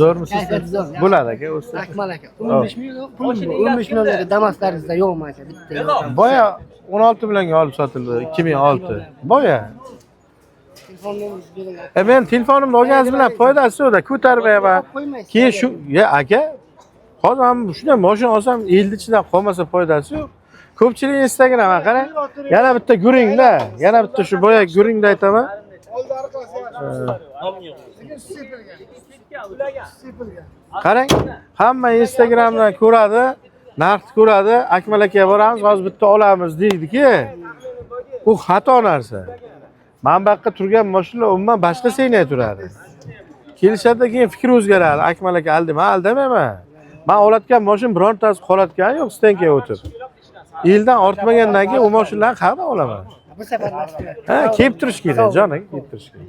Zo'rmisiz? Kayfiyat zo'r. Bo'ladi aka, o'zi. Akmal aka. 15 million pulim bor. 15 millionga Damas'laringizda yo'qmi aka? Bitta. Boya 16 millionga olib sotildi, 2006. Boya. Telefoningizni bering. Men telefonimni olganingiz bilan foydasi yo'qda, ko'tarmayman. Keyin shu, aka, hozir ham shunday mashina olsam, elni ichidan qolmasa foydasi yo'q. Ko'pchilik Instagramga qarang, yana bitta guringda, yana bitta shu boya guringda aytaman. Qarang, hamma Instagramdan ko'radi, narxni ko'radi, Akmal akaga boramiz, hozir bitta olamiz deydi-ki, u xato narsa. Men bu yerga turgan mashinalar umuman boshqa seynay turadi. Kelishadi, keyin fikr o'zgaradi. Akmal aka aldamayman. Men olayotgan mashina birontasi qolayotgani yo'q, stenkaga o'tib. Yildan ortmagandan keyin u mashinalarni qayerdan olaman? Bu safar nasib. Ha, kelib turish kerak, jonim, kelib turish kerak.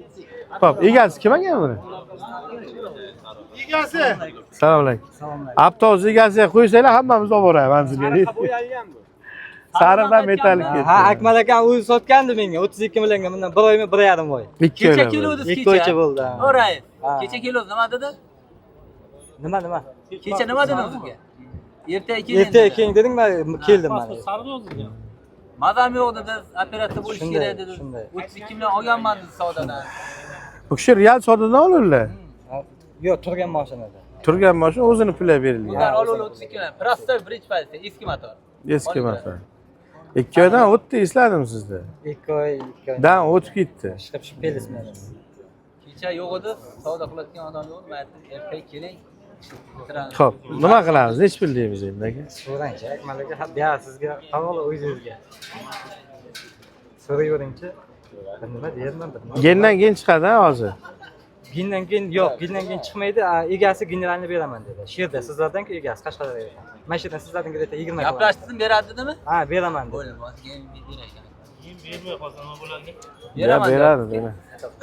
Xo'p, egasi kim ekan buni? Egasi. Assalomu alaykum. Avtobus egasiga qo'ysanglar, hammamiz olib boramiz manzilga. Sariqdan metalik ketdi. Ha, Akmal akam o'zi sotgandi menga 32 millionga, bundan 1 oymi 1,5 oy. Kecha keluvdi Ikki oycha bo'ldi. O'ray. Kecha keluvdi, nima dedi? Nima? Kecha nima dedi o'ziga? Ertaga Keling dedim, men keldim men. Mazam yo'q dedi, operatsiya bo'lishi kerak dedi. 32 million olganman dedi savdodan. Bu kishi real savdodan olurlar. Yo'q, turgan mashinada. Turgan mashina o'zini puliga berilgan. Ular olib 32 million. Prosta birinchi paytda eski motor. Eski motor. 2 oydan o'tdi, esladim sizda. 2 oy. Dan o'tib ketdi. Chiqib kelisman. Kecha yo'q edi, savdo qiladigan odam yo'q. Men aytdim, ertaga keling. Xo'p, nima qilamiz? Nech pul deymiz endi aka? So'rangchi, Akmal aka, ya sizga avvalo o'zingizga. So'rayveringchi. Nima deyapman bilmayman. Gendan keyin chiqadi hozir. Gindan keyin yo'q, gindan keyin chiqmaydi. Egasi generalni beraman dedi. Shu yerda sizlardan-ku egasi Qashqadaryo ekan. Mana shu yerdan sizlardan keladi 20 ga. Gaplashdim, beradi dedimi? Ha, beraman dedi. Bo'ldi, keyin beraylik. Keyin bermay qolsa nima bo'ladi? Beradi.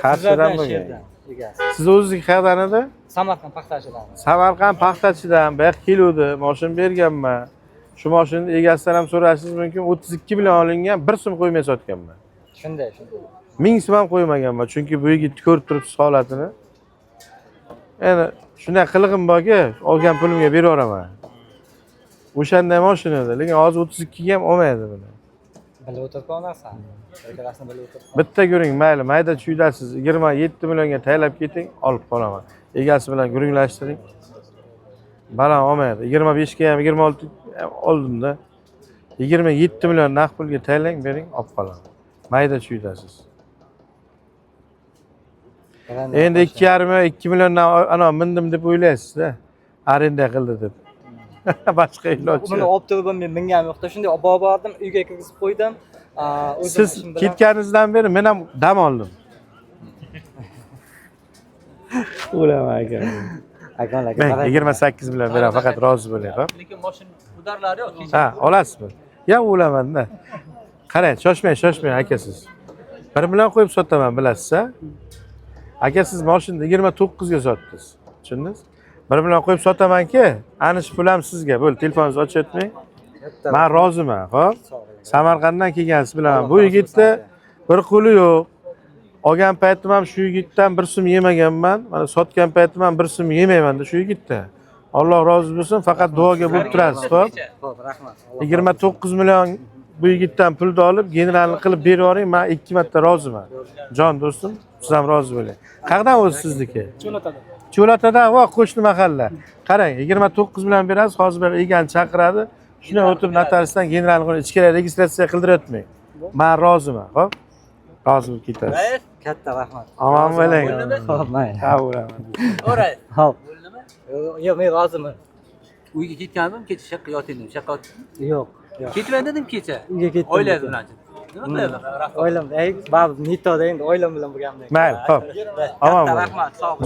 Qarshidan bo'lgan. Egasi. Siz o'zingiz qayerdan edi? Samarqand paxtachidan. Samarqand paxtachidan bu yoqqa keluvdi, mashina berganman. Shu mashinani egasidan ham so'rashingiz mumkin. 32 million olingan, 1 so'm qo'ymay sotganman. Shunday. 1000 so'm ham qo'ymaganman, chunki bu yigitni ko'rib turibsiz holatini. Endi shunday qilig'im borki, olgan pulimga beraveraman. O'shanday mashina edi, lekin hozir 32 ga ham olmaydi buni. Bilib o'tirib qolmasan. Rejalasini bilib o'tirib. Bitta ko'ring, mayli, mayda chuydasiz 27 millionga taylab keting, olib qolaman. Egasi bilan guringlashtiring. Baland olmaydi. 25 ga ham 26 oldimda. 27 million naqd pulga taylang, bering, olib qolaman. Mayda chuydasiz. Endi 2,5 milliondan ana mindim deb o'ylaysiz-da. Arenda qildi deb. Boshqa iloj yo'q. Buni olib turib men mingam yo'qda, shunday olib bordim, uyga kirgizib qo'ydim. Siz ketganingizdan beri men ham dam oldim. O'laman aka. Akmal aka. Men 28 million beraman, faqat rozi bo'ling, xo'p? Lekin mashina udarlari yo'q. Ha, olasizmi? Ya o'laman-da. Qarang, shoshmang aka siz. 1 million qo'yib sotaman, bilasiz-a? Aka siz mashinani 29 ga sotdingiz. Tushundingiz? 1 million qo'yib sotaman-ki, ana shu pul ham sizga. Bo'l, telefoningizni ochib o'tmang. Men roziman, xo'p? Samarqanddan kelgansiz bilaman. Bu yigitni bir qo'li yo'q. Olgan paytim ham shu yigitdan 1 so'm yemaganman. Mana sotgan paytim ham 1 so'm yemayman-da shu yigitdan. Alloh rozi bo'lsin, faqat duoga bo'lib turasiz, xo'p? Xo'p, rahmat. 29 million bu yigitdan pulni olib, generalni qilib berib yuboring, men 2 marta roziman. Jon do'stim, siz ham rozi bo'ling. Qayerdan o'zi sizniki? Cho'latadan va qo'shni mahalla. Qarang, 29 million berasiz, hozir bir egani chaqiradi. Shunday o'tib notariusdan generalni ichkari registratsiya qildirib o'tmang. Men roziman, xo'p? Rozi bo'lib ketasiz. Katta rahmat. Omon bo'ling. Xo'p, mayli. Ha, bo'laman. O'ray. Xo'p. Bo'ldimi? Yo'q, men roziman. Uyga ketgandim, kecha shaqqa yotindim. Shaqqa Yo'q. ketman dedim kecha. Uyga ketdim. Oilangiz bilan. Nima qilyapsiz? Oilam, baribir Nitoda endi oilam bilan bo'lganman. Mayli, xo'p. Omon Katta bo'ling. rahmat, sog' bo'ling.